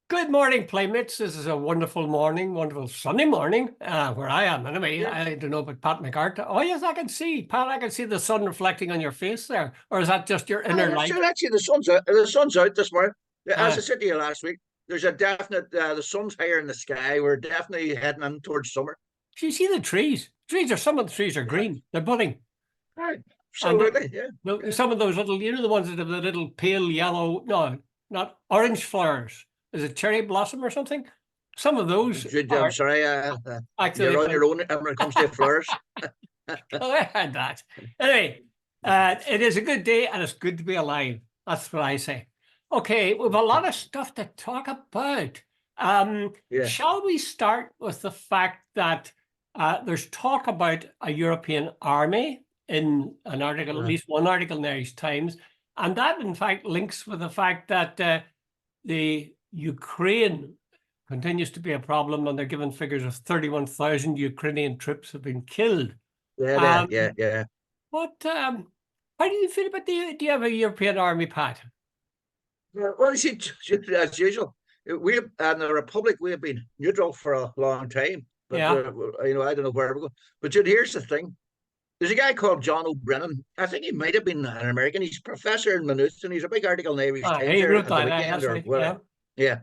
Good morning, playmates. This is a wonderful morning, wonderful sunny morning, where I am anyway. Yeah. I don't know about Pat McCart. Oh, yes, I can see. Pat, I can see the sun reflecting on your face there. Or is that just your inner That's light? true. Actually, the sun's out. The sun's out this morning. As Uh, I said to you last week, there's a definite. The sun's higher in the sky. We're definitely heading in towards summer. do you see the trees? Some of the trees are Yeah. green. They're budding. Right. And Absolutely. Yeah. Yeah. some of those little, the ones that have the little pale yellow, no, not orange flowers. Is it cherry blossom or something? Some of those Jude, I'm are sorry. You're on actually. your own when it comes to flowers. Oh, I had that. Anyway, it is a good day and it's good to be alive. That's what I say. Okay, we have a lot of stuff to talk about. Yeah. Shall we start with the fact that there's talk about a European army in an article, at Uh, least one article in the Irish Times, and that in fact links with the fact that the Ukraine continues to be a problem, and they're given figures of 31,000 Ukrainian troops have been killed. yeah. Yeah. Um, Yeah. Yeah. what? How do you feel about the idea of a European army, Pat? Well, you see, as usual, we and the Republic we have been neutral for a long time. But Yeah. I don't know where we're going. But Jude, here's the thing. There's a guy called John O'Brennan. I think he might have been an American. He's a professor in Maynooth, and he's a big article in the Irish Times He there wrote at the that. weekend That's or right. what? Yeah. Yeah,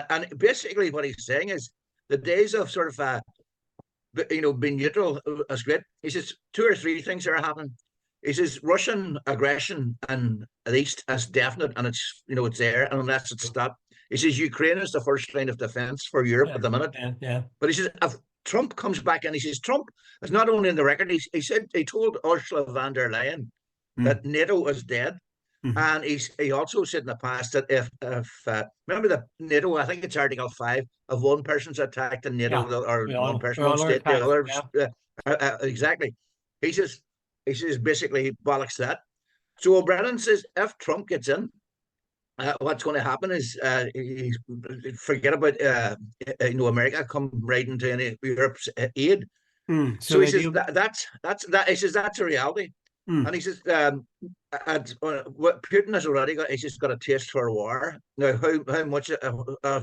and basically what he's saying is the days of sort of being neutral is great. He says two or three things are happening. He says Russian aggression in the east is definite, and it's there, and unless it's stopped. He says Ukraine is the first line of defense for Europe Yeah. at the minute. Yeah. Yeah. But he says if Trump comes back and he says Trump is not only in the record, he told Ursula von der Leyen that NATO is dead. Mm-hmm. And he also said in the past that if remember the NATO, I think it's Article 5, if one person's attacked in NATO Yeah. or one person, We one all are state, the attacked. other Yeah. exactly. He says basically he bollocks that. So O'Brien says if Trump gets in, what's going to happen is forget about America come right into any Europe's aid. So So he they says do. that he says that's a reality. And Mm. he says, what Putin has already got, he's just got a taste for war. Now, how much,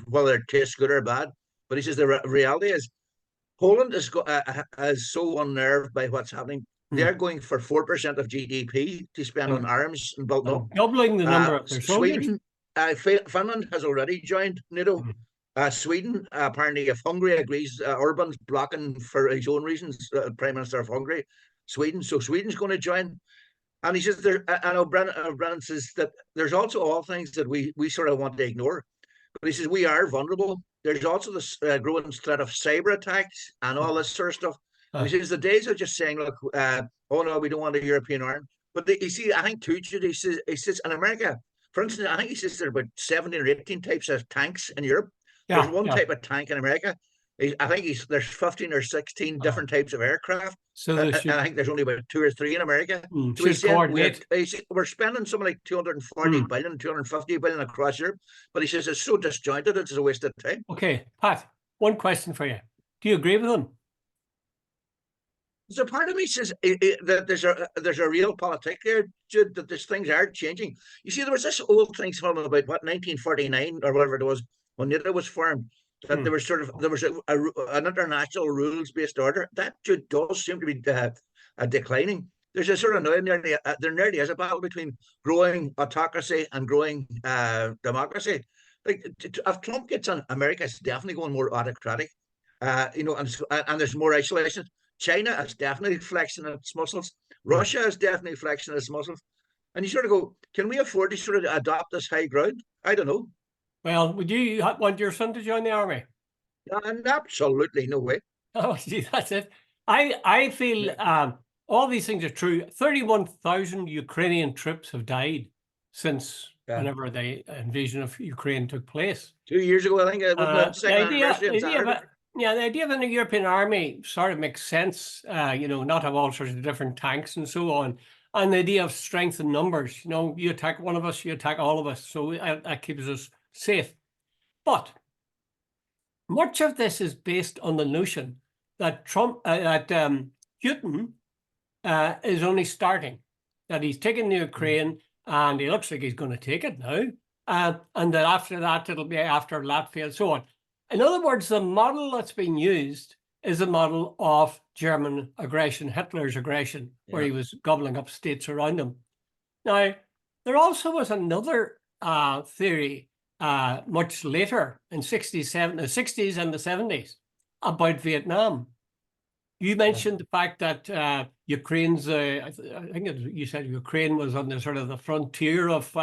whether it tastes good or bad, but he says the reality is Poland is so unnerved by what's happening. They're Mm. going for 4% of GDP to spend on And, arms and building up. and doubling the number of their soldiers. Sweden, Finland has already joined NATO. Mm. Sweden, apparently, if Hungary agrees, Orban's blocking for his own reasons, Prime Minister of Hungary, Sweden. So Sweden's going to join. And he says there, and O'Brien says that there's also all things that we sort of want to ignore. But he says we are vulnerable. There's also this growing threat of cyber attacks and all this sort of stuff. And he says the days of just saying, look, oh no, we don't want a European army. But you see, I think too, Jude, he says in America, for instance, I think he says there are about 17 or 18 types of tanks in Europe. There's one type of tank in America. I think there's 15 or 16 different types of aircraft. So And I think there's only about 2 or 3 in America. So he's saying we're spending something like 240 billion, 250 billion across Europe. But he says it's so disjointed, it's a waste of time. Okay, Pat, one question for you. Do you agree with him? So part of me says that there's a real politic there, Jude, that these things are changing. You see, there was this old thing from about 1949 or whatever it was when NATO was formed, that there was an international rules based order that does seem to be declining. There's a sort of there nearly is a battle between growing autocracy and growing democracy. Like if Trump gets on, America's definitely going more autocratic. And there's more isolation. China is definitely flexing its muscles. Russia is definitely flexing its muscles. And you sort of go, can we afford to sort of adopt this high ground? I don't know. Well, would you want your son to join the army? Absolutely no way. Oh, see, that's it. I feel all these things are true. 31,000 Ukrainian troops have died since whenever the invasion of Ukraine took place. 2 years ago, I think it was the second anniversary. The idea of a European army sort of makes sense, not have all sorts of different tanks and so on. And the idea of strength in numbers, you attack one of us, you attack all of us. So that keeps us safe. But much of this is based on the notion that Putin is only starting, that he's taken the Ukraine and he looks like he's going to take it now. and that after that it'll be after Latvia and so on. In other words, the model that's being used is a model of German aggression, Hitler's aggression, where he was gobbling up states around him. Now, there also was another theory much later in the 60s and the 70s about Vietnam. You mentioned the fact that Ukraine's, I think you said Ukraine was on the sort of the frontier of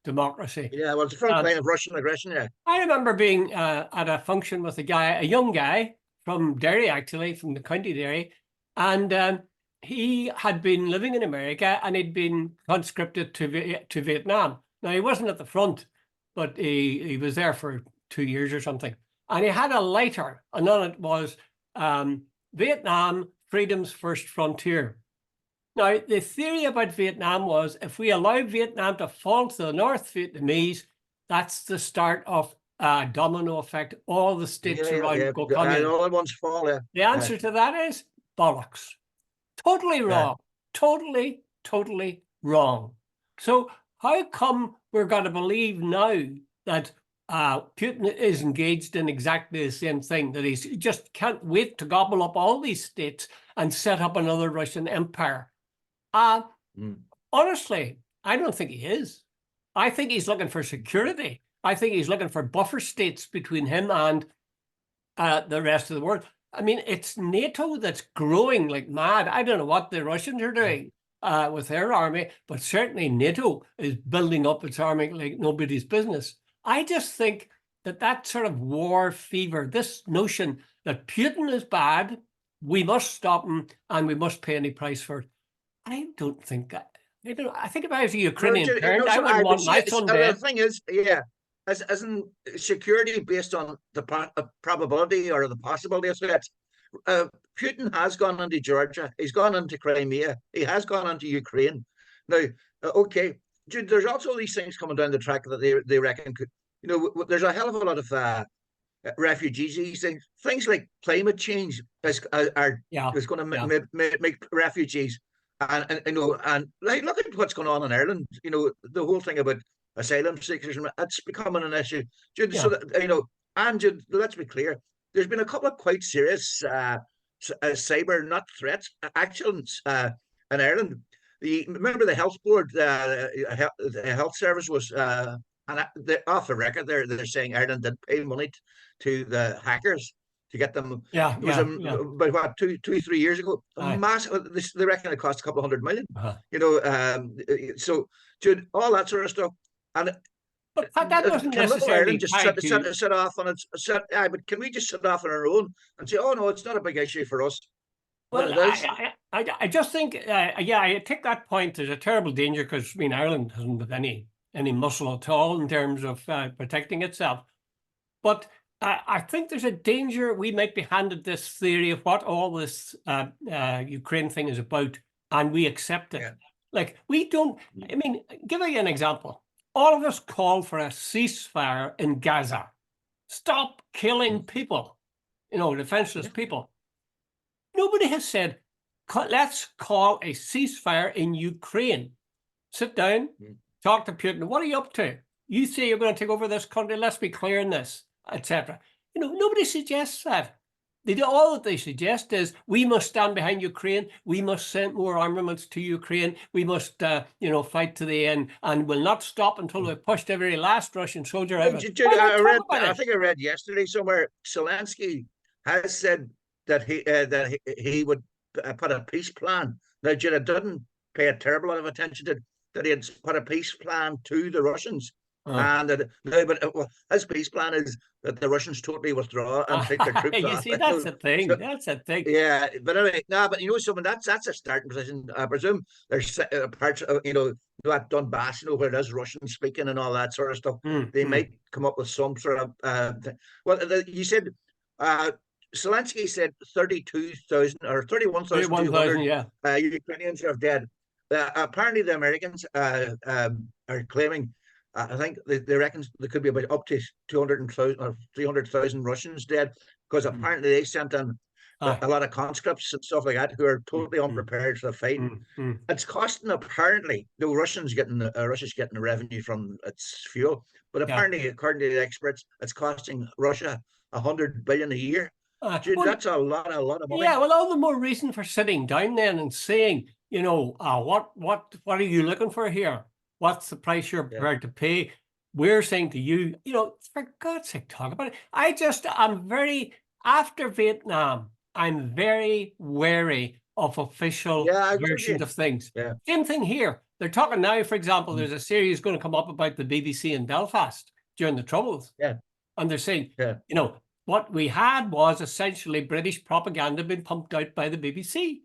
democracy. Yeah, well, it's the front line of Russian aggression, yeah. I remember being at a function with a young guy from Derry, actually, from the County Derry, and he had been living in America and he'd been conscripted to Vietnam. Now, he wasn't at the front, but he was there for 2 years or something. And he had a lighter, and on it was Vietnam, freedom's first frontier. Now, the theory about Vietnam was if we allow Vietnam to fall to the North Vietnamese, that's the start of a domino effect. All the states around go communist. All at once fall, yeah. The answer to that is bollocks. Totally wrong. Totally, totally wrong. So how come we're going to believe now that Putin is engaged in exactly the same thing, that he just can't wait to gobble up all these states and set up another Russian empire? Honestly, I don't think he is. I think he's looking for security. I think he's looking for buffer states between him and the rest of the world. I mean, it's NATO that's growing like mad. I don't know what the Russians are doing with their army, but certainly NATO is building up its army like nobody's business. I just think that sort of war fever, this notion that Putin is bad, we must stop him, and we must pay any price for it. I don't think that. I think if I was a Ukrainian parent, I wouldn't want my son dead. The thing is, isn't security based on the probability or the possibility of threats? Putin has gone into Georgia. He's gone into Crimea. He has gone into Ukraine. Now, okay, Jude, there's also these things coming down the track that they reckon could, there's a hell of a lot of refugees. These things like climate change is going to make refugees, and like look at what's going on in Ireland. The whole thing about asylum seekers, it's becoming an issue. Jude, so that, and Jude, let's be clear. There's been a couple of quite serious cyber, not threats, actions in Ireland. Remember the health board, the health service was off the record. They're saying Ireland did pay money to the hackers to get them. About what 2-3 years ago, massive. They reckon it cost a couple of $100 million. So Jude, all that sort of stuff, and. But that doesn't necessarily just sit off on it. But can we just sit off on our own and say, "Oh no, it's not a big issue for us"? Well, I just think, I take that point. There's a terrible danger because Ireland hasn't got any muscle at all in terms of protecting itself. But I think there's a danger we might be handed this theory of what all this Ukraine thing is about, and we accept it. Like we don't. Give you an example. All of us call for a ceasefire in Gaza. Stop killing people, defenseless people. Nobody has said, let's call a ceasefire in Ukraine. Sit down, talk to Putin. What are you up to? You say you're going to take over this country. Let's be clear in this, etc. Nobody suggests that. All that they suggest is we must stand behind Ukraine. We must send more armaments to Ukraine. We must, fight to the end, and will not stop until we've pushed every last Russian soldier out. I think I read yesterday somewhere Zelensky has said that he would put a peace plan. Now, Jude didn't pay a terrible lot of attention to that. He had put a peace plan to the Russians. And his peace plan is that the Russians totally withdraw and take their troops off. See, that's the thing. That's the thing. Yeah, but anyway, but something that's a starting position. I presume there's parts of that Donbass, where it is Russian speaking and all that sort of stuff. They might come up with some sort of. You said Zelensky said 32,000 or 31,200 Ukrainians are dead. Apparently, the Americans are claiming. I think they reckon there could be about up to 200,000 or 300,000 Russians dead because apparently they sent in Aye. a lot of conscripts and stuff like that who are Mm, totally mm, unprepared for the fight. mm, mm. It's costing apparently the Russia's getting the revenue from its fuel, but Yeah. apparently, according to the experts, it's costing Russia 100 billion a year. Dude, Well, that's a lot of money. yeah, well, all the more reason for sitting down then and saying, what are you looking for here? What's the price you're Yeah, prepared to pay? We're saying to you, for God's sake, talk about it. After Vietnam, I'm very wary of official yeah, I agree with versions you. of things. Yeah, Same thing here. They're talking now, for example, mm, there's a series going to come up about the BBC in Belfast during the Troubles. yeah, And they're saying, yeah, what we had was essentially British propaganda being pumped out by the BBC.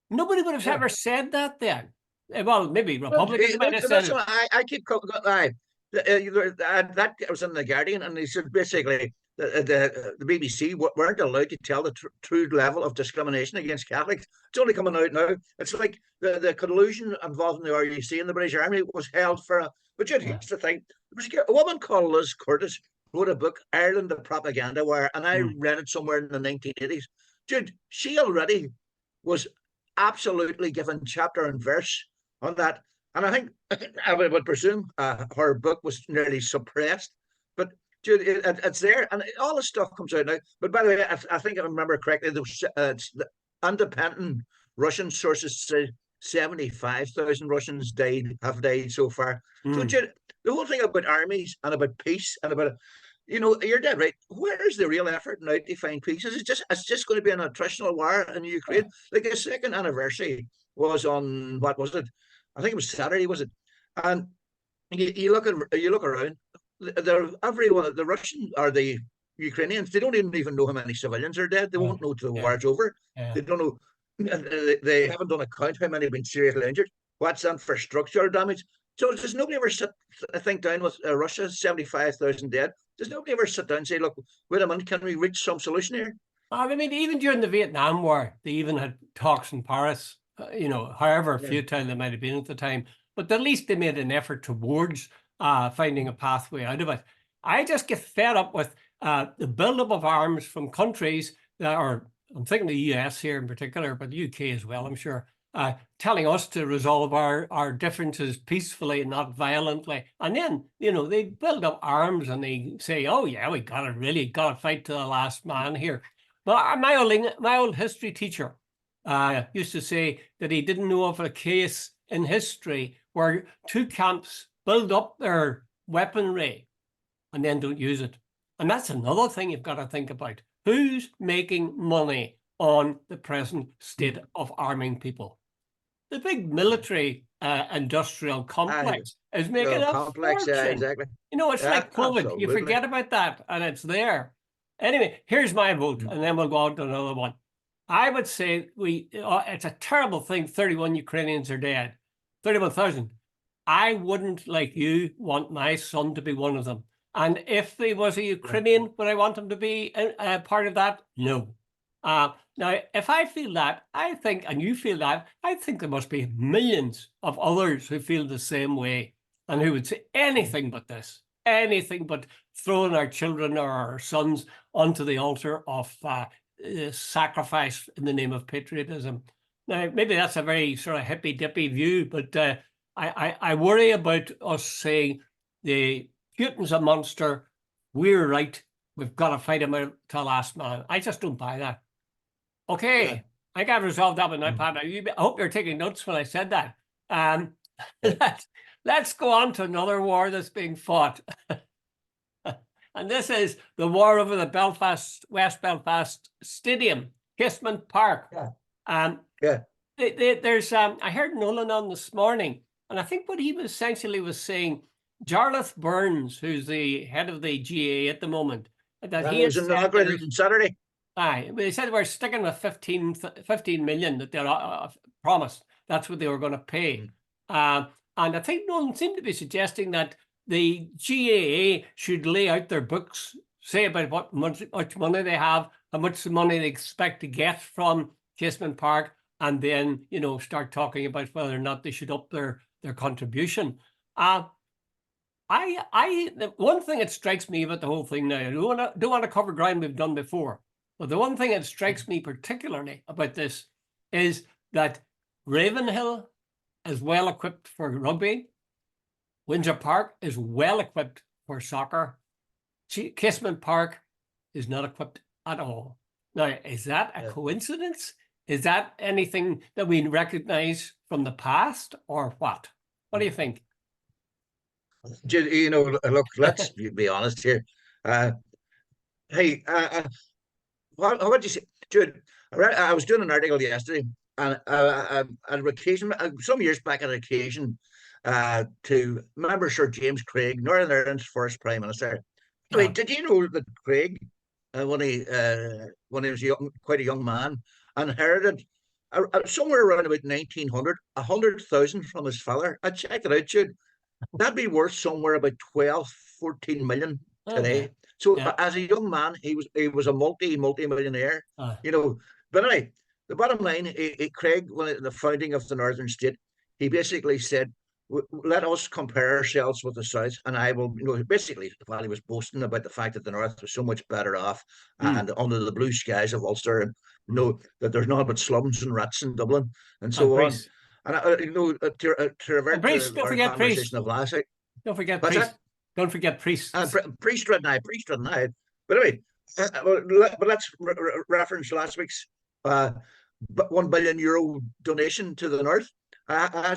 Nobody would have yeah. ever said that then. Well, maybe Well, Republicans might have said that's it. what I keep. I that was in the Guardian, and they said basically the BBC weren't allowed to tell the true level of discrimination against Catholics. It's only coming out now. It's like the collusion involving the RUC and the British Army was held for a. But Yeah. here's the thing: there was a woman called Liz Curtis wrote a book, Ireland the Propaganda War, and I Mm. read it somewhere in the 1980s. Dude, she already was absolutely given chapter and verse on that. And I would presume her book was nearly suppressed, but Jude, it's there, and all the stuff comes out now. But by the way, I think if I remember correctly, the independent Russian sources say 75,000 Russians have died so far. So, Mm. Jude, the whole thing about armies and about peace and about you're dead right. Where is the real effort now to find peace? It's just going to be an attritional war in Ukraine. Like the second anniversary was on what was it? I think it was Saturday, was it? And you look around. Everyone, the Russian or the Ukrainians, they don't even know how many civilians are dead. They Yeah. won't know till the Yeah. war's over. Yeah. They don't know. They haven't done a count how many have been seriously injured. What's infrastructure damage? So does nobody ever think down with Russia's 75,000 dead? Does nobody ever sit down and say, look, wait a minute, can we reach some solution here? I mean, even during the Vietnam War, they even had talks in Paris, however Yeah. futile they might have been at the time, but at least they made an effort towards finding a pathway out of it. I just get fed up with the buildup of arms from countries that are, I'm thinking the US here in particular, but the UK as well, I'm sure, telling us to resolve our differences peacefully and not violently. And then, they build up arms and they say, oh yeah, we got to fight to the last man here. But my old history teacher used to say that he didn't know of a case in history where two camps build up their weaponry and then don't use it. And that's another thing you've got to think about. Who's making money on the present state of arming people? The big military industrial complex is making a Complex, yeah, fortune. exactly. It's Yeah, like COVID. You absolutely. forget about that and it's there. Anyway, here's my vote, and then we'll go on to another one. I would say it's a terrible thing 31 Ukrainians are dead. 31,000. I wouldn't, like you, want my son to be one of them. And if he was a Ukrainian, would I want him to be a part of that? No. Now, if I feel that, I think, and you feel that, I think there must be millions of others who feel the same way and who would say anything but this, anything but throwing our children or our sons onto the altar of sacrifice in the name of patriotism. Now, maybe that's a very sort of hippy-dippy view, but I worry about us saying Putin's a monster, we're right, we've got to fight him out to the last man. I just don't buy that. Okay, Yeah. I think I've resolved that one now, Pat. I hope you're taking notes when I said that. Let's go on to another war that's being fought. And this is the war over the West Belfast Stadium, Casement Park. Yeah. Yeah. There's I heard Nolan on this morning, and I think what he was essentially was saying, Jarlath Burns, who's the head of the GA at the moment, that he was inaugurated on Saturday. Aye, they said we're sticking with 15 million that they're promised. That's what they were going to pay. And I think Nolan seemed to be suggesting that the GAA should lay out their books, say about what much money they have, how much money they expect to get from Casement Park, and then start talking about whether or not they should up their contribution. The one thing that strikes me about the whole thing now, I don't want to cover ground we've done before, But the one thing that strikes me particularly about this is that Ravenhill is well equipped for rugby. Windsor Park is well equipped for soccer. Casement Park is not equipped at all. Now, is that a coincidence? Is that anything that we recognize from the past, or what? What do you think? You know, look, let's be honest here. Hey, what do you say, Jude? I was doing an article yesterday, and on occasion, some years back, on occasion, to remember Sir James Craig, Northern Ireland's first Prime Minister. Wait, did you know that Craig, when he was quite a young man, inherited somewhere around about 1900, 100,000 from his father? I checked it out, Jude. That'd be worth somewhere about 12, 14 million today. Okay. So as a young man, he was a multi-millionaire, you know. But anyway, the bottom line, Craig, when the founding of the Northern State, he basically said, let us compare ourselves with the South, and I will, you know, basically, while he was boasting about the fact that the North was so much better off and under the blue skies of Ulster, and you know that there's nothing but slums and rats in Dublin and so on. And you know, to revert to our conversation of last night. Don't forget priests. Don't forget priests. Priesthood now. But anyway, but let's reference last week's €1 billion donation to the North. I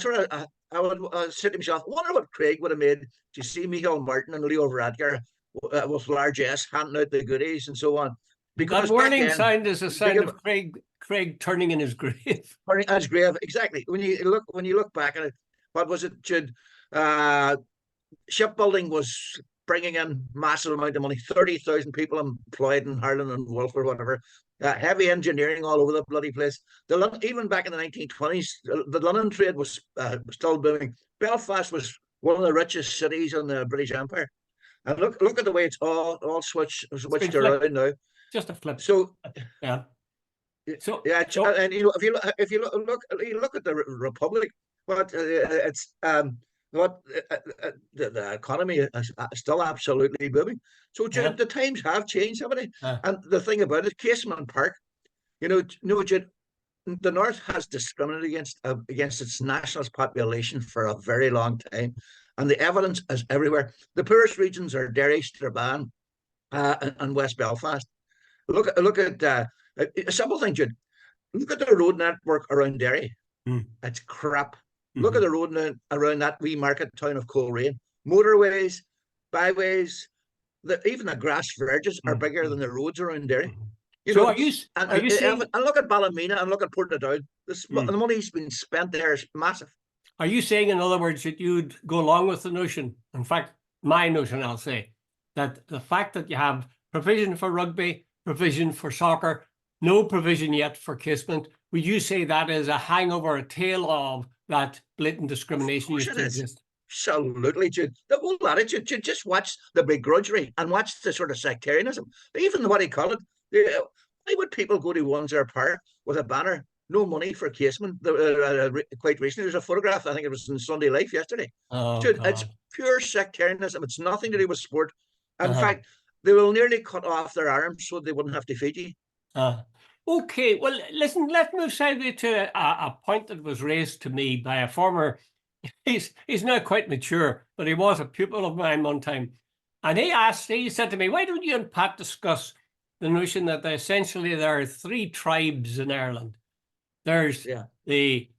would say to myself, I wonder what Craig would have made to see Michael Martin and Leo Varadkar with large S handing out the goodies and so on. Because that warning sound is a sound of Craig turning in his grave. Turning in his grave, exactly. When you look back at it, what was it, Jude? Shipbuilding was bringing in massive amount of money, 30,000 people employed in Ireland and Wolf or whatever. Heavy engineering all over the bloody place. Even back in the 1920s, the London trade was still booming. Belfast was one of the richest cities in the British Empire. And look at the way it's all switched around now. Just a flip. So yeah. And you know, if you look at the Republic, the economy is still absolutely booming. So Jude, the times have changed, haven't they? And the thing about it, Casement Park, you know, Jude, the North has discriminated against its nationalist population for a very long time, and the evidence is everywhere. The poorest regions are Derry, Strabane, and West Belfast. Look at a simple thing, Jude. Look at the road network around Derry. It's crap. Look at the road around that wee market town of Coleraine. Motorways, byways, even the grass verges are bigger than the roads around Derry. You know, are you saying? And look at Ballymena and look at Portadown. The money's been spent there is massive. Are you saying, in other words, that you'd go along with the notion? In fact, my notion, I'll say, that the fact that you have provision for rugby, provision for soccer, no provision yet for Casement, would you say that is a hangover, a tale of that blatant discrimination used to exist? Absolutely, Jude. The whole attitude, Jude, just watch the begrudgery and watch the sort of sectarianism. Even what he called it. Why would people go to Windsor Park with a banner, no money for Casement? Quite recently, there's a photograph, I think it was in Sunday Life yesterday. Jude, it's pure sectarianism. It's nothing to do with sport. In fact, they will nearly cut off their arms so they wouldn't have to feed you. Okay, well, listen, let's move sideways to a point that was raised to me by a former, he's now quite mature, but he was a pupil of mine one time. And he said to me, why don't you and Pat discuss the notion that essentially there are three tribes in Ireland? There's the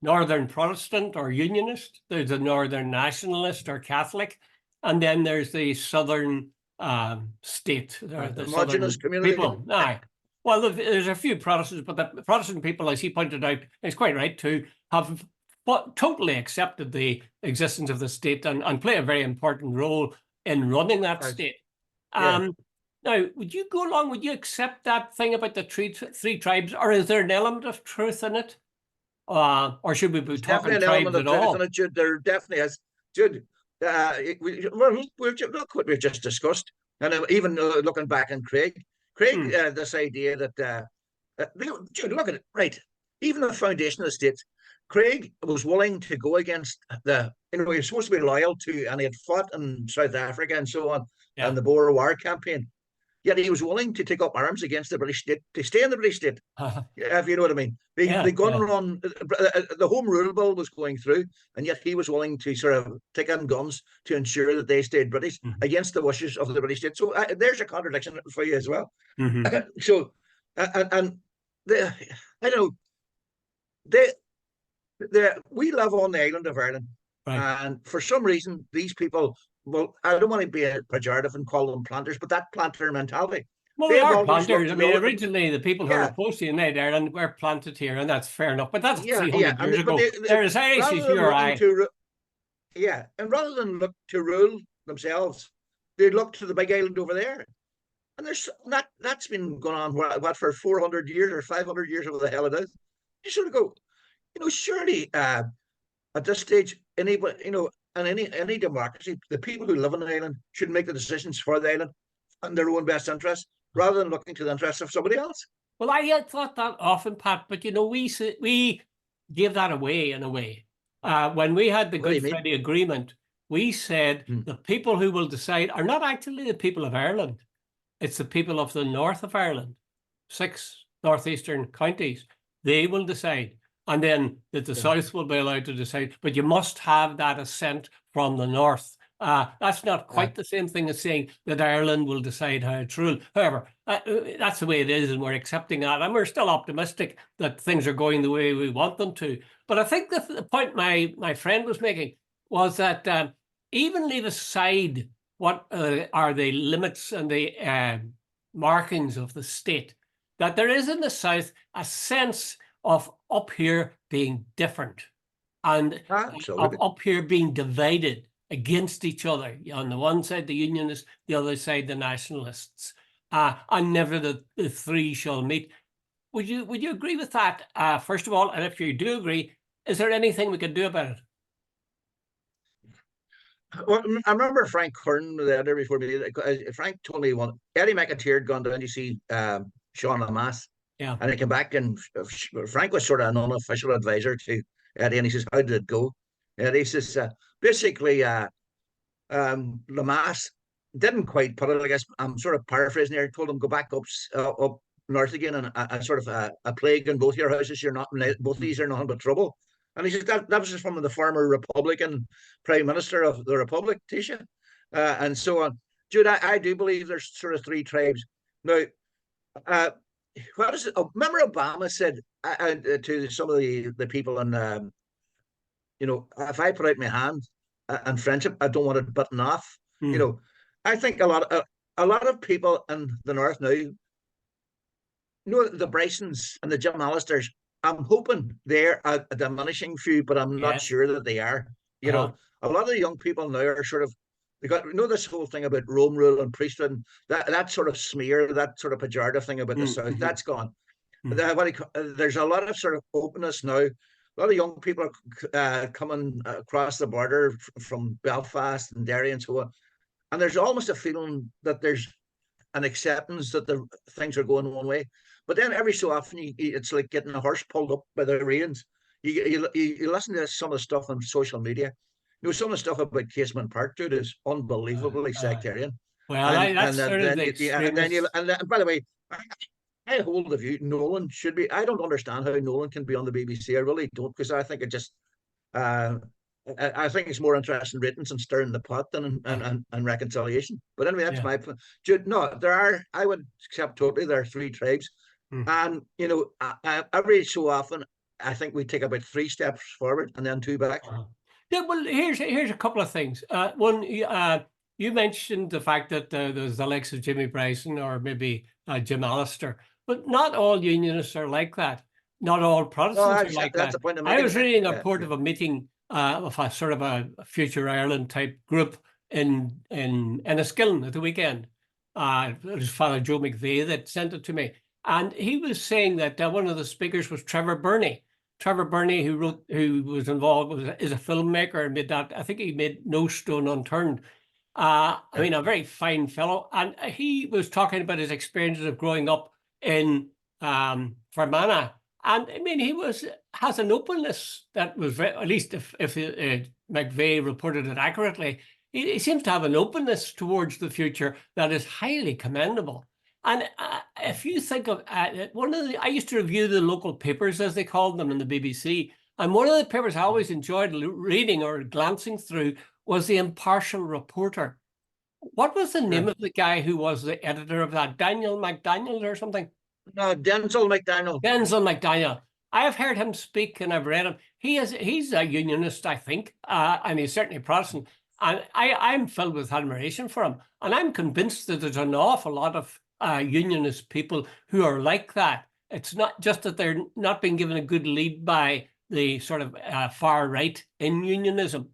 Northern Protestant or Unionist, there's the Northern Nationalist or Catholic, and then there's the Southern state, the homogenous community people. Well, there's a few Protestants, but the Protestant people, as he pointed out, is quite right, to have totally accepted the existence of the state and play a very important role in running that state. Now, would you go along? Would you accept that thing about the three tribes, or is there an element of truth in it, or should we be talking tribes at all? Jude, there definitely is, Jude. Look what we've just discussed, and even looking back on Craig, this idea that Jude, look at it, right? Even the foundation of the state, Craig was willing to go against he was supposed to be loyal to, and he had fought in South Africa and so on, and the Boer War campaign. Yet he was willing to take up arms against the British state to stay in the British state, if you know what I mean. The Yeah, gun yeah. run, the Home Rule Bill was going through, and yet he was willing to sort of take in guns to ensure that they stayed British Mhm. against the wishes of the British state. So there's a contradiction for you as well. Mhm. So, and the, I don't know, they, we live on the island of Ireland, Right. and for some reason, these people, well, I don't want to be a pejorative and call them planters, but that planter mentality, Well, we they've are always looked planters. I to mean, the, originally the people who are yeah, opposed to United Ireland were planted here, and that's fair enough. But that's yeah, yeah, 300 years but ago. They're as Irish rather as you than or looking I. to, yeah, and rather than look to rule themselves, they look to the big island over there. And there's that's been going on what for 400 years or 500 years, or what the hell it is. You sort of go, surely at this stage, anybody, in any democracy, the people who live on the island should make the decisions for the island and their own best interest, rather than looking to the interests of somebody else. Well, I had thought that often, Pat, but we gave that away in a way. When we had the What do Good you mean? Friday Agreement, we said Hmm. the people who will decide are not actually the people of Ireland. It's the people of the north of Ireland, 6 northeastern counties. They will decide. And then that the Yeah. south will be allowed to decide. But you must have that assent from the north. That's not Uh, quite the same thing as saying that Ireland will decide how it's ruled. However, that's the way it is, and we're accepting that. And we're still optimistic that things are going the way we want them to. But I think the point my friend was making was that even leave aside what are the limits and the markings of the state, that there is in the South a sense of up here being different and of absolutely. up here being divided against each other. On the one side, the Unionists, the other side, the Nationalists. And never the three shall meet. Would you agree with that, first of all? And if you do agree, is there anything we can do about it? Well, I remember Frank Kern the other before me. Frank told me one. Eddie McAteer had gone down to see Sean Lamass, Yeah. and he came back, and Frank was sort of an unofficial advisor to Eddie, and he says, "How did it go?" And he says, basically, Lamass didn't quite put it. I guess I'm sort of paraphrasing here. Told him go back up north again, and sort of a plague in both your houses. You're not both these are nothing but trouble. And he said that was just from the former Republican Prime Minister of the Republic, Taoiseach, and so on. Jude, I do believe there's sort of three tribes now. Uh, what is it? Oh, remember Obama said to some of the people in if I put out my hand and friendship, I don't want it button off. You Mm. know, I think a lot of people in the north now, the Brysons and the Jim Allisters. I'm hoping they're a diminishing few, but I'm not Yes. sure that they are. Uh-huh. A lot of the young people now are sort of they got this whole thing about Rome rule and priesthood, and that sort of smear, that sort of pejorative thing about the South, Mm-hmm. that's gone. Mm. There's a lot of sort of openness now. A lot of young people are coming across the border from Belfast and Derry and so on, and there's almost a feeling that there's an acceptance that the things are going one way. But then every so often, it's like getting a horse pulled up by the reins. You listen to some of the stuff on social media. Some of the stuff about Casement Park, dude, is Uh, unbelievably uh, sectarian. well, And that's and sort of then the and then you extremist. and by the way, I hold the view Nolan should be. I don't understand how Nolan can be on the BBC. I really don't, because I think it just. Uh, I think it's more interesting ratings and stirring the pot than Uh, and reconciliation. But anyway, that's yeah. my point. No, I would accept totally there are three tribes, Mm. and every so often I think we take about 3 steps forward and then 2 back. Uh-huh. Yeah, well, here's a couple of things. One, you mentioned the fact that there's the likes of Jimmy Bryson or maybe Jim Allister, but not all unionists are like that. Not all No, Protestants are like that's that. the point I'm I making. was reading a Yeah, report yeah, of a meeting of a sort of a Future Ireland type group in Enniskillen at the weekend. It was Father Joe McVeigh that sent it to me, and he was saying that one of the speakers was Trevor Burney. Trevor Burney, who was involved, is a filmmaker and made that. I think he made No Stone Unturned. I yeah. mean, a very fine fellow, and he was talking about his experiences of growing up in Fermanagh, and I mean, has an openness that was at least if McVeigh reported it accurately, he seems to have an openness towards the future that is highly commendable. And if you think of I used to review the local papers, as they called them, in the BBC. And one of the papers I always enjoyed reading or glancing through was the Impartial Reporter. What was the name Yeah. of the guy who was the editor of that? Daniel McDaniel or something? No, Denzel McDonald. Denzel McDaniel. I have heard him speak and I've read him. He's a unionist, I think, and he's certainly Protestant. And I'm filled with admiration for him. And I'm convinced that there's an awful lot of unionist people who are like that. It's not just that they're not being given a good lead by the sort of far right in unionism.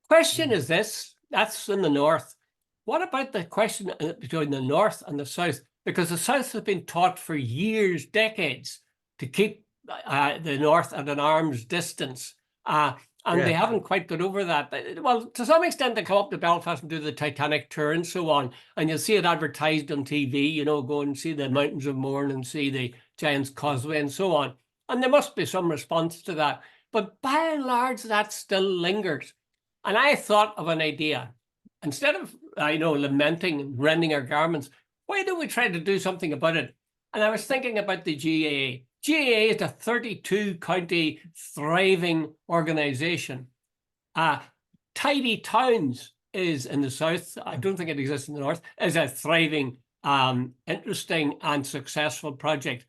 Question is this, that's in the North. What about the question between the North and the South? Because the South has been taught for years, decades, to keep the North at an arm's distance. And they haven't quite got over that. Well, to some extent, they come up to Belfast and do the Titanic tour and so on. And you'll see it advertised on TV, you know, go and see the Mountains of Mourne and see the Giant's Causeway and so on. And there must be some response to that. But by and large, that still lingers. And I thought of an idea. Instead of, lamenting and rending our garments, why don't we try to do something about it? And I was thinking about the GAA. GAA is a 32-county thriving organization. Tidy Towns is in the South. I don't think it exists in the North. Is a thriving, interesting and successful project.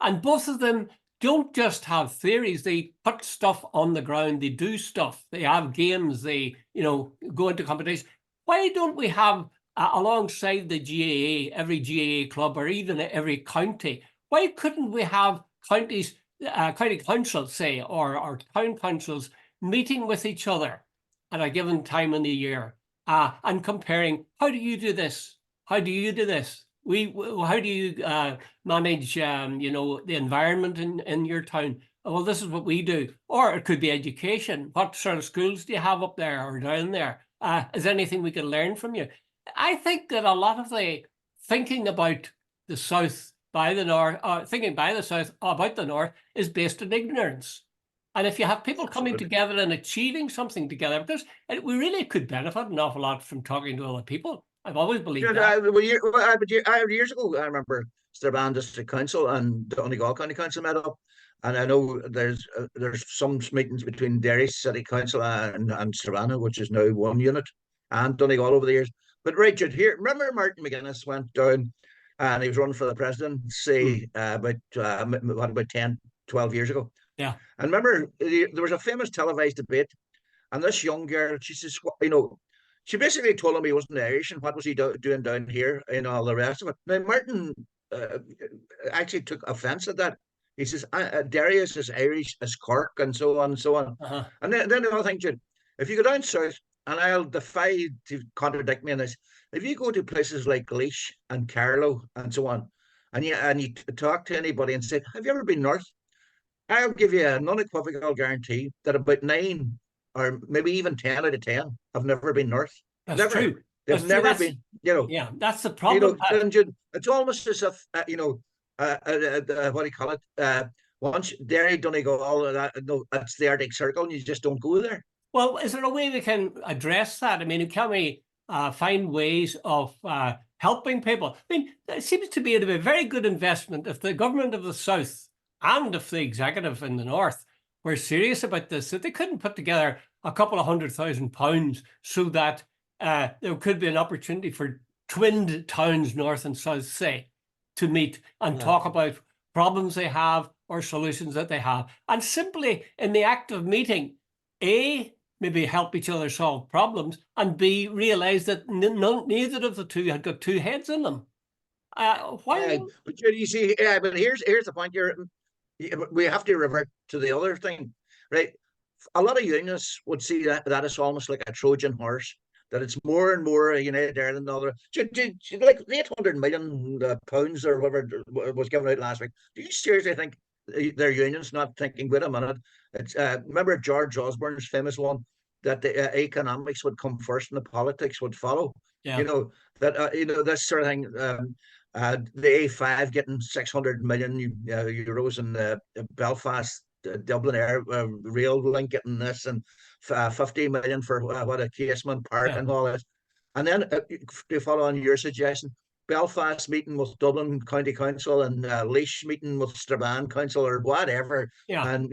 And both of them don't just have theories. They put stuff on the ground. They do stuff. They have games. They, go into competition. Why don't we have, alongside the GAA, every GAA club or even every county, why couldn't we have counties, county councils, say, or town councils meeting with each other at a given time in the year and comparing, how do you do this? How do you do this? How do you manage, the environment in your town? Well, this is what we do. Or it could be education. What sort of schools do you have up there or down there? Is there anything we can learn from you? I think that a lot of the thinking about the South by the North, thinking by the South about the North is based on ignorance. And if you have people coming together and achieving something together, because we really could benefit an awful lot from talking to other people. I've always believed that. Years ago, I remember Strabane District Council and Donegal County Council met up, and I know there's some meetings between Derry City Council and Strabane, which is now one unit, and Donegal over the years. But right, Jude, here, remember Martin McGuinness went down and he was running for the presidency about 10, 12 years ago. Yeah. And remember, there was a famous televised debate, and this young girl, she says, she basically told him he wasn't Irish and what was he doing down here and all the rest of it. Now, Martin actually took offense at that. He says, Derry is as Irish as Cork and so on and so on. Uh-huh. And then another thing, Jude, if you go down south, and I'll defy you to contradict me on this, if you go to places like Laois and Carlow and so on, and you talk to anybody and say, have you ever been north? I'll give you an unequivocal guarantee that about 9 or maybe even 10 out of 10 have never been north. That's never. true. They've never been, Yeah, that's the problem. It's almost as if, what do you call it? Once Derry, Donegal, all of that, no, it's the Arctic Circle and you just don't go there. Well, is there a way we can address that? I mean, can we find ways of helping people? I mean, it seems to be a very good investment if the government of the South and if the executive in the North were serious about this, that they couldn't put together a couple of £100,000 so that there could be an opportunity for twinned towns, North and South, say, to meet and talk about problems they have or solutions that they have. And simply in the act of meeting, A, maybe help each other solve problems, and B, realize that neither of the two had got two heads in them. Why? But you see, but here's the point here. We have to revert to the other thing, right? A lot of unionists would see that as almost like a Trojan horse, that it's more and more United Ireland and other. Like the £800 million or whatever was given out last week. Do you seriously think their unions not thinking, wait a minute? It's remember George Osborne's famous one that the economics would come first and the politics would follow. Yeah. This sort of thing. The A5 getting 600 million euros in Belfast, Dublin Air rail link getting this, and 50 million for what a Casement Park and all this. And then to follow on your suggestion, Belfast meeting with Dublin County Council and Laois meeting with Strabane Council or whatever, Yeah. and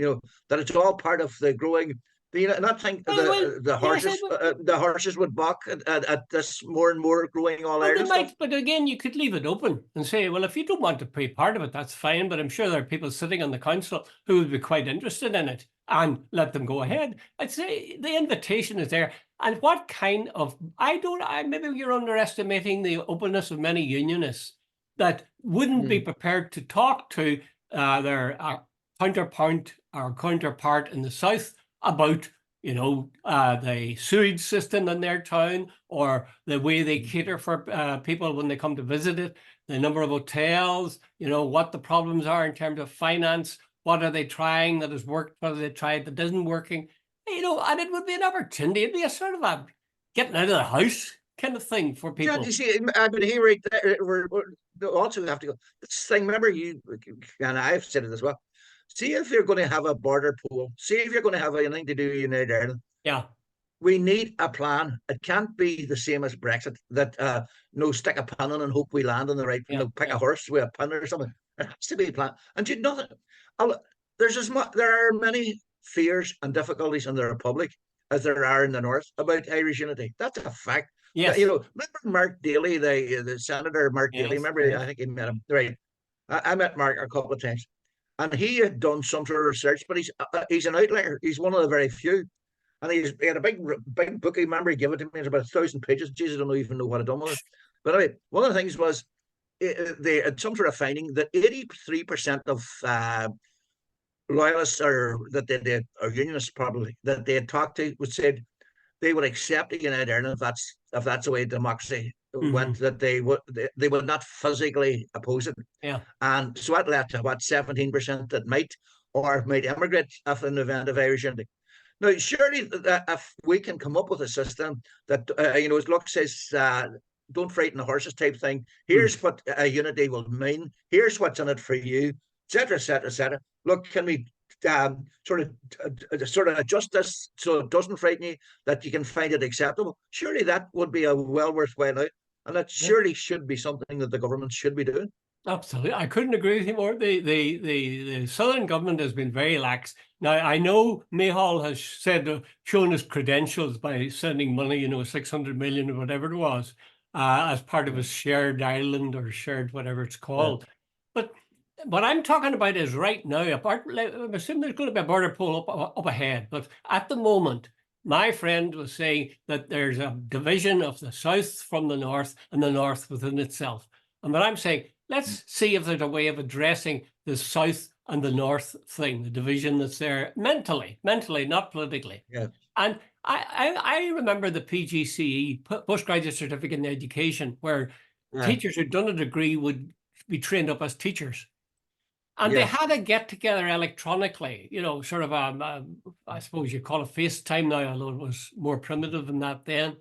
that it's all part of the growing. Do you not think Well, the yes, horses would balk at this more and more growing All well, they Ireland stuff? might, but again, you could leave it open and say, well, if you don't want to be part of it, that's fine. But I'm sure there are people sitting on the council who would be quite interested in it, and let them go ahead. I'd say the invitation is there. And what kind of, maybe you're underestimating the openness of many unionists that wouldn't be prepared to talk to their counterpart in the South about the sewage system in their town, or the way they cater for people when they come to visit it, the number of hotels, what the problems are in terms of finance, what are they trying that has worked, what have they tried that isn't working, and it would be an opportunity. It'd be a sort of a getting out of the house kind of thing for Yeah, people. you see, but here right there, we also have to go. This thing, remember you, and I've said it as well. See if you're going to have a border pool. See if you're going to have anything to do with United Ireland. Yeah. We need a plan. It can't be the same as Brexit. That no, stick a pin in and hope we land on the right. Yeah, Pick yeah. a horse with a pin or something. It has to be a plan. And you nothing. There are many fears and difficulties in the Republic as there are in the North about Irish unity. That's a fact. Yes. Remember Mark Daly, the Senator Mark Daly. Remember, Yes. I think he met him. Right. I met Mark a couple of times, and he had done some sort of research, but he's an outlier. He's one of the very few. And he had a big book. I remember he gave it to me. It's about 1,000 pages. Jesus, I don't even know what I done with it. But anyway, one of the things was they had some sort of finding that 83% of loyalists, or that or unionists probably, that they had talked to, would said they would accept a United Ireland if that's the way democracy went. That they would not physically oppose it. Yeah. And so that led to what 17% that might immigrate if in the event of Irish unity. Now, surely if we can come up with a system that, as Luke says, don't frighten the horses type thing. Here's what a unity will mean. Here's what's in it for you, etc., etc., etc. Look, can we sort of adjust this so it doesn't frighten you, that you can find it acceptable? Surely that would be a well worthwhile out, and that surely should be something that the government should be doing. Absolutely. I couldn't agree with you more. The Southern government has been very lax. Now, I know Mayhall has shown his credentials by sending money, 600 million or whatever it was, as part of his shared Ireland, or shared whatever it's called. But what I'm talking about is right now, I'm assuming there's going to be a border pool up ahead. But at the moment, my friend was saying that there's a division of the South from the North, and the North within itself. And what I'm saying, let's see if there's a way of addressing the South and the North thing, the division that's there mentally, not politically. Yeah. And I remember the PGCE, Postgraduate Certificate in Education, where teachers who'd done a degree would be trained up as teachers. And they had a get together electronically, sort of I suppose you call it FaceTime now, although it was more primitive than that then,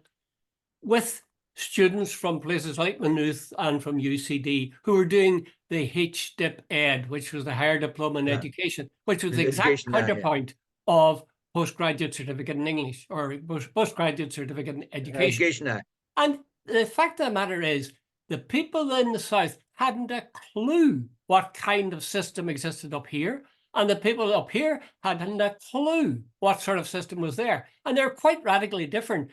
with students from places like Maynooth and from UCD who were doing the HDIP Ed, which was the Higher Diploma in Education, which was the exact counterpoint of Postgraduate Certificate in English, or Postgraduate Certificate in Education. And the fact of the matter is, the people in the South hadn't a clue what kind of system existed up here, and the people up here hadn't a clue what sort of system was there. And they're quite radically different.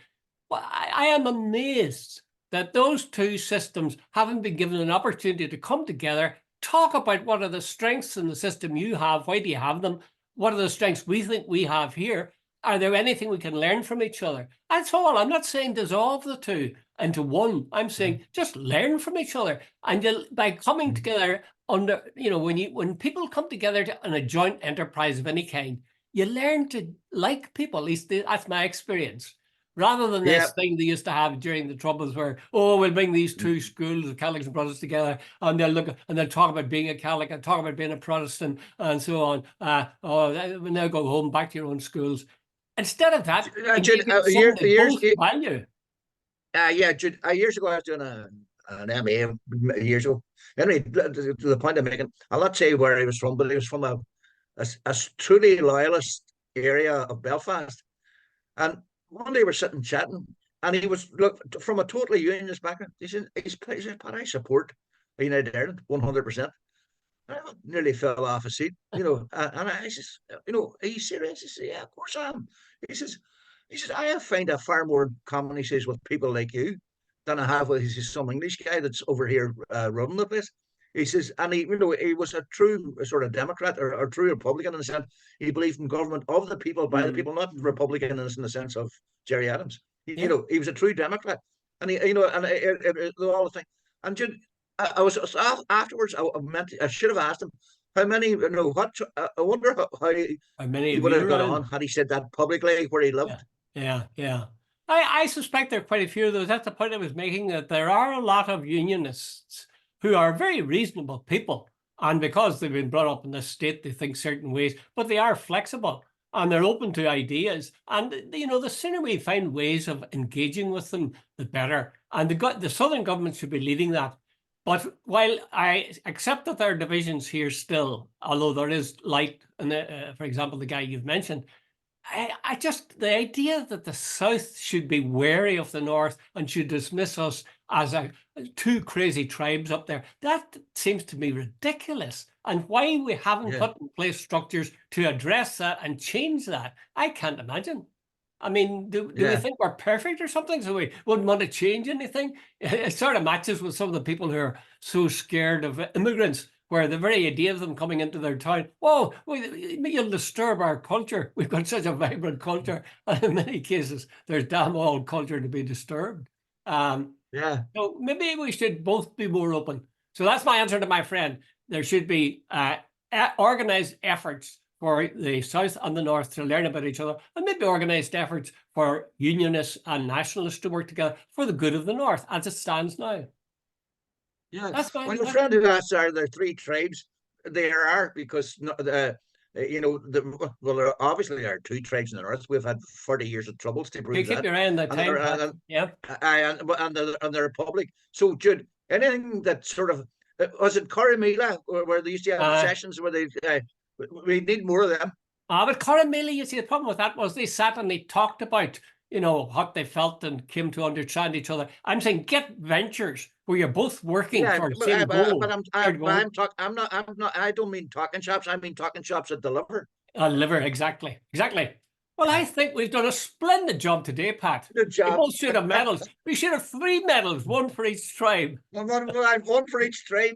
Well, I am amazed that those two systems haven't been given an opportunity to come together, talk about what are the strengths in the system you have, why do you have them, what are the strengths we think we have here, are there anything we can learn from each other? That's all. I'm not saying dissolve the two into one. I'm saying just learn from each other. And by coming together under, when people come together in a joint enterprise of any kind, you learn to like people. At least that's my experience. Rather than this thing they used to have during the Troubles, where, we'll bring these two schools, the Catholics and Protestants, together, and they'll talk about being a Catholic and talk about being a Protestant, and so on. Now go home, back to your own schools. Instead of that, value. Jude, years ago I was doing an MA years ago. Anyway, to the point I'm making, I'll not say where he was from, but he was from a truly loyalist area of Belfast. And one day we're sitting chatting, and he was, look, from a totally unionist background. He said, Pat, I support United Ireland 100%. I nearly fell off a seat, and I says, are you serious? He says, yeah, of course I am. He says, I have found a far more common, he says, with people like you than I have with, he says, some English guy that's over here running the place. He says, and he was a true sort of Democrat or true Republican in the sense he believed in government of the people, by the people, not Republican in the sense of Jerry Adams. He was a true Democrat, and all the thing. And I was afterwards. I should have asked him how many. What I wonder how many he of would you have got around? on had he said that publicly where he lived. Yeah. I suspect there are quite a few of those. That's the point I was making, that there are a lot of unionists who are very reasonable people. And because they've been brought up in this state, they think certain ways, but they are flexible and they're open to ideas. And, the sooner we find ways of engaging with them, the better. And the Southern government should be leading that. But while I accept that there are divisions here still, although there is light, and for example, the guy you've mentioned, the idea that the South should be wary of the North and should dismiss us as two crazy tribes up there, that seems to me ridiculous. And why we haven't put in place structures to address that and change that, I can't imagine. I mean, do we think we're perfect or something? So we wouldn't want to change anything? It sort of matches with some of the people who are so scared of immigrants, where the very idea of them coming into their town, whoa, you'll disturb our culture. We've got such a vibrant culture. And in many cases, there's damn all culture to be disturbed. So maybe we should both be more open. So that's my answer to my friend. There should be organized efforts for the South and the North to learn about each other, and maybe organized efforts for unionists and nationalists to work together for the good of the North as it stands now. Yeah, that's fine. When your friend who asked, are there three tribes? There are, because well, obviously there are two tribes in the North. We've had 40 years of troubles to prove keep that. your eye on the time. And the Republic. So, Jude, anything that sort of was it Corrymeela where they used to have sessions where they we need more of them. But Corrymeela, you see, the problem with that was they sat and they talked about what they felt and came to understand each other. I'm saying get ventures where you're both working for the same goal. But I don't mean talking shops. I mean talking shops that deliver. Deliver, exactly. Well, I think we've done a splendid job today, Pat. Good job. We both should have medals. We should have 3 medals, one for each tribe. One for each tribe.